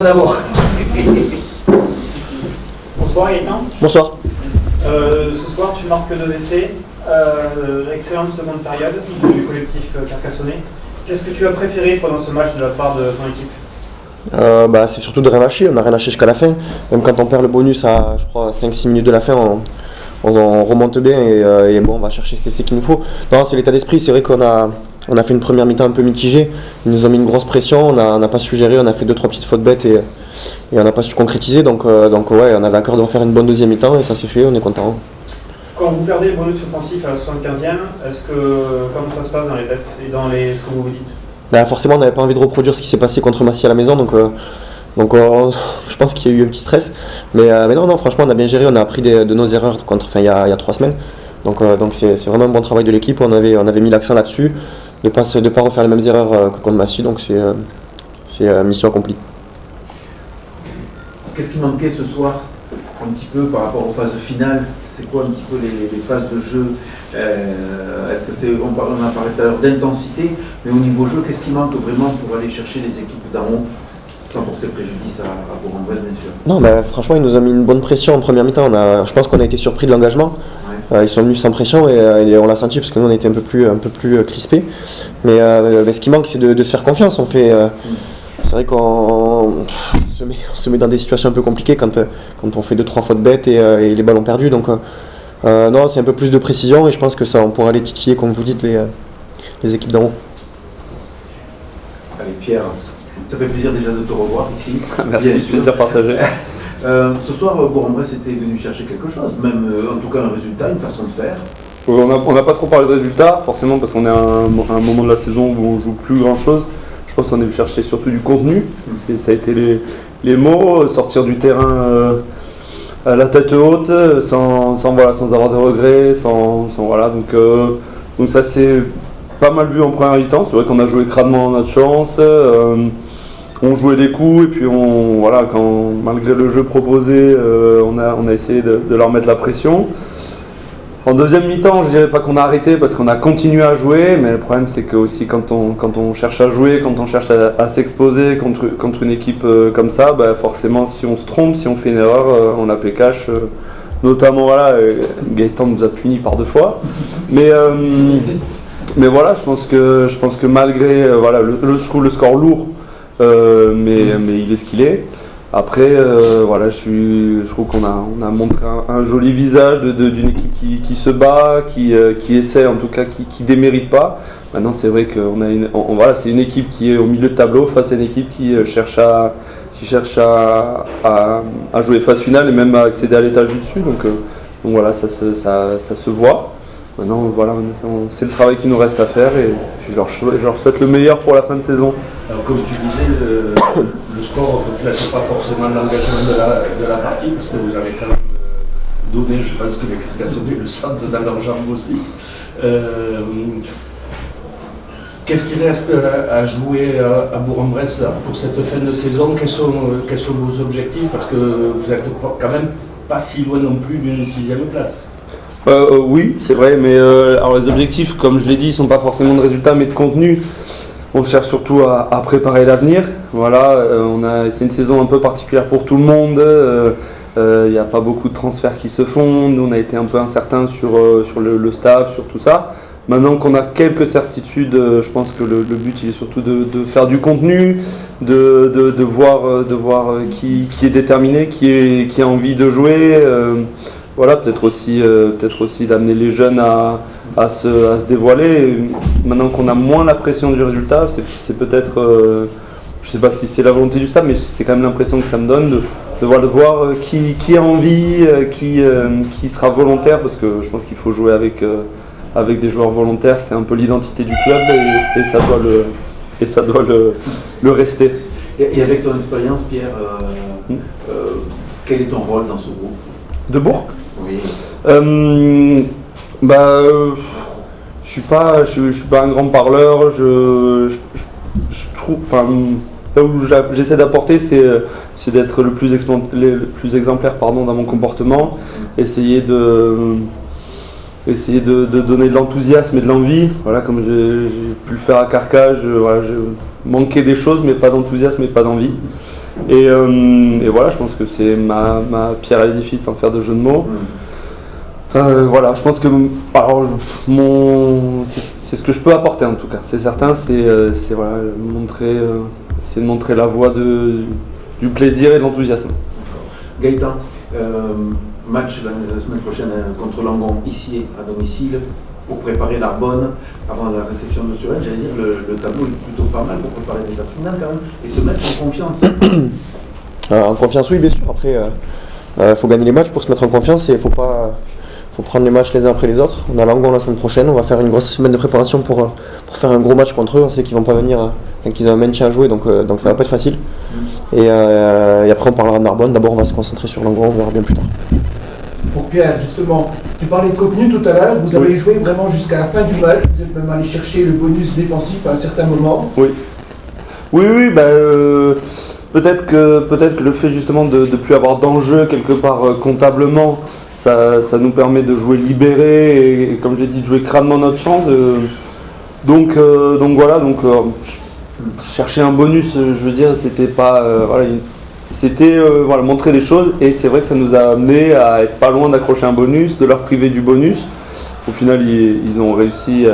D'abord. Bonsoir Gaëtan. Bonsoir. Ce soir tu marques 2 essais. Excellente seconde période du collectif carcassonnais. Qu'est-ce que tu as préféré dans ce match de la part de ton équipe? C'est surtout de rien lâcher, on n'a rien lâché jusqu'à la fin. Même quand on perd le bonus à je crois 5-6 minutes de la fin, on remonte bien et bon, on va chercher cet essai qu'il nous faut. Non, c'est l'état d'esprit, c'est vrai qu'on a fait une première mi-temps un peu mitigée. Ils nous ont mis une grosse pression, on n'a pas su gérer, on a fait 2-3 petites fautes bêtes et on n'a pas su concrétiser. Donc ouais, on avait à cœur de refaire une bonne deuxième mi-temps et ça s'est fait, on est content. Quand vous perdez le bonus offensif à la 75e, comment ça se passe dans les têtes et dans ce que vous vous dites? Forcément, on n'avait pas envie de reproduire ce qui s'est passé contre Massy à la maison, donc je pense qu'il y a eu un petit stress. Mais non, franchement, on a bien géré, on a appris de nos erreurs il y a 3 semaines. Donc c'est vraiment un bon travail de l'équipe, on avait mis l'accent là-dessus, de pas refaire les mêmes erreurs que contre Massy, donc c'est mission accomplie. Qu'est-ce qui manquait ce soir un petit peu par rapport aux phases finales? C'est quoi un petit peu les phases de jeu? Est-ce que c'est, on a parlé tout à l'heure d'intensité, mais au niveau jeu, qu'est-ce qui manque vraiment pour aller chercher les équipes d'en haut sans porter préjudice à Bourg-en-Bresse, bien sûr? Non, franchement, ils nous ont mis une bonne pression en première mi-temps. Je pense qu'on a été surpris de l'engagement. Ouais. Ils sont venus sans pression et on l'a senti parce que nous on était un peu plus crispés. Mais ce qui manque, c'est de se faire confiance. C'est vrai qu'on se met dans des situations un peu compliquées quand on fait 2-3 fautes bêtes et les ballons perdus. Donc non, c'est un peu plus de précision et je pense que ça, on pourra aller titiller, comme vous dites, les équipes d'en haut. Allez Pierre, ça fait plaisir déjà de te revoir ici. Merci, plaisir partagé. Ce soir, Bourg-en-Bresse était venu chercher quelque chose, même en tout cas un résultat, une façon de faire. On n'a pas trop parlé de résultats, forcément parce qu'on est à un moment de la saison où on joue plus grand chose. Je pense qu'on est venu chercher surtout du contenu, et ça a été les mots, sortir du terrain à la tête haute, sans avoir de regrets, donc ça c'est pas mal vu en première mi-temps. C'est vrai qu'on a joué crânement notre chance. On jouait des coups et puis malgré le jeu proposé, on a essayé de leur mettre la pression. En deuxième mi-temps, je dirais pas qu'on a arrêté parce qu'on a continué à jouer, mais le problème c'est que aussi quand on cherche à jouer, quand on cherche à s'exposer contre une équipe comme ça, forcément si on se trompe, si on fait une erreur, on la paie cash. Notamment Gaëtan nous a punis par 2 fois. Mais voilà, je pense que malgré je trouve le score lourd. Mais il est ce qu'il est. Après, je trouve qu'on a montré un joli visage d'une équipe qui se bat, qui essaie, en tout cas, qui démérite pas. Maintenant, c'est vrai que c'est une équipe qui est au milieu de tableau face à une équipe qui cherche à jouer phase finale et même à accéder à l'étage du dessus. Donc voilà, ça se voit. Maintenant, c'est le travail qu'il nous reste à faire et je leur souhaite le meilleur pour la fin de saison. Alors, comme tu disais, le score ne reflète pas forcément l'engagement de la partie, parce que vous avez quand même donné, je pense que les Carcassonnais le sentent dans leurs jambes aussi. Qu'est-ce qui reste à jouer à Bourg-en-Bresse pour cette fin de saison? Quels sont vos objectifs? Parce que vous n'êtes quand même pas si loin non plus d'une 6e place. Oui, c'est vrai, mais alors les objectifs, comme je l'ai dit, ne sont pas forcément de résultats, mais de contenu. On cherche surtout à préparer l'avenir. Voilà, c'est une saison un peu particulière pour tout le monde. Il n'y a pas beaucoup de transferts qui se font. Nous, on a été un peu incertains sur le staff, sur tout ça. Maintenant qu'on a quelques certitudes, je pense que le but il est surtout de faire du contenu, de voir qui est déterminé, qui a envie de jouer. Peut-être aussi d'amener les jeunes à se dévoiler. Maintenant qu'on a moins la pression du résultat, c'est peut-être, je ne sais pas si c'est la volonté du staff, mais c'est quand même l'impression que ça me donne de voir qui a envie, qui sera volontaire, parce que je pense qu'il faut jouer avec des joueurs volontaires, c'est un peu l'identité du club et ça doit le rester. Et avec ton expérience, Pierre, quel est ton rôle dans ce groupe de Bourg? Oui. Je suis pas un grand parleur. Je trouve, là où j'essaie d'apporter, c'est d'être le plus exemplaire dans mon comportement, essayer de donner de l'enthousiasme et de l'envie. Voilà, comme j'ai pu le faire à Carcage, j'ai manqué des choses, mais pas d'enthousiasme et pas d'envie. Et voilà, je pense que c'est ma pierre à l'édifice sans faire de jeu de mots. Voilà, je pense que c'est ce que je peux apporter en tout cas. C'est certain, c'est voilà, essayer de montrer la voie du plaisir et de l'enthousiasme. Gaëtan, match la semaine prochaine contre Langon, ici à domicile, pour préparer l'Arbonne avant la réception de Suresnes. J'allais dire, le tableau est plutôt pas mal pour préparer les phases finales quand même, et se mettre en confiance. En confiance, oui, bien sûr. Après, faut gagner les matchs pour se mettre en confiance et faut prendre les matchs les uns après les autres. On a Langon la semaine prochaine, on va faire une grosse semaine de préparation pour faire un gros match contre eux. On sait qu'ils vont pas venir, qu'ils ont un maintien à jouer, donc ça va pas être facile. Et après on parlera de Narbonne. D'abord on va se concentrer sur Langon, on verra bien plus tard. Pour Pierre, justement, tu parlais de contenu tout à l'heure, vous avez joué vraiment jusqu'à la fin du match, vous êtes même allé chercher le bonus défensif à un certain moment. Oui, peut-être que le fait justement de ne plus avoir d'enjeu quelque part comptablement, ça nous permet de jouer libéré et comme je l'ai dit, de jouer crânement notre champ. Donc voilà, chercher un bonus, je veux dire, c'était pas montrer des choses, et c'est vrai que ça nous a amené à être pas loin d'accrocher un bonus, de leur priver du bonus. Au final, ils ont réussi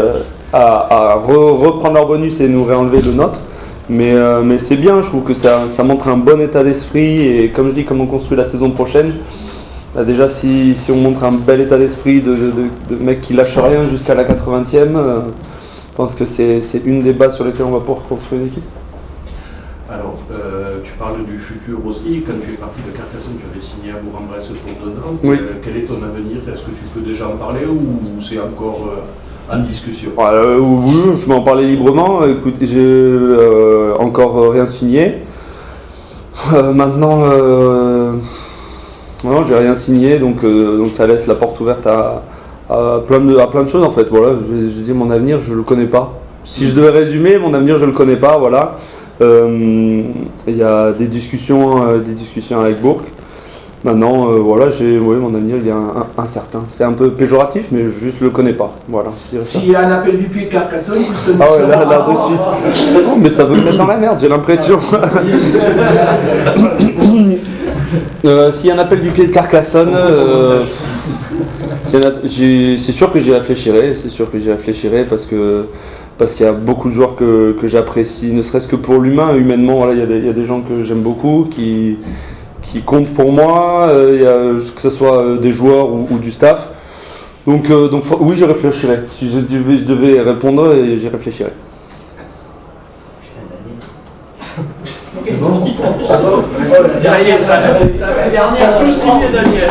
à reprendre leur bonus et nous réenlever le nôtre. Mais c'est bien, je trouve que ça montre un bon état d'esprit, et comme je dis, comme on construit la saison prochaine, déjà si on montre un bel état d'esprit de mecs qui lâchent rien jusqu'à la 80e, je pense que c'est une des bases sur lesquelles on va pouvoir construire une équipe. Alors, tu parles du futur aussi. Quand tu es parti de Carcassonne, tu avais signé à Bourg-en-Bresse pour 2 ans. Oui. Quel est ton avenir? Est-ce que tu peux déjà en parler ou c'est encore en discussion? Oui, je vais en parler librement. Écoute, j'ai encore rien signé. Maintenant, non, j'ai rien signé, donc ça laisse la porte ouverte à plein de choses en fait. Voilà, je dis mon avenir, je le connais pas. Si je devais résumer, mon avenir, je le connais pas. Voilà. Il y a des discussions avec Bourg. Maintenant, voilà, mon avenir il est incertain. C'est un peu péjoratif, mais juste le connais pas. Voilà. S'il y a un appel du pied de Carcassonne, il se ah ouais, là de suite. Non, mais ça veut me mettre dans la merde, j'ai l'impression. S'il y a un appel du pied de Carcassonne, c'est sûr que j'y réfléchirai. C'est sûr que j'y réfléchirai parce qu'il y a beaucoup de joueurs que j'apprécie, ne serait-ce que pour l'humain, humainement. Voilà, il y a des gens que j'aime beaucoup, qui comptent pour moi, que ce soit des joueurs ou du staff. Donc oui, j'y réfléchirai. Si je devais répondre, j'y réfléchirai. Ça y est, ça a tout signé, Daniel.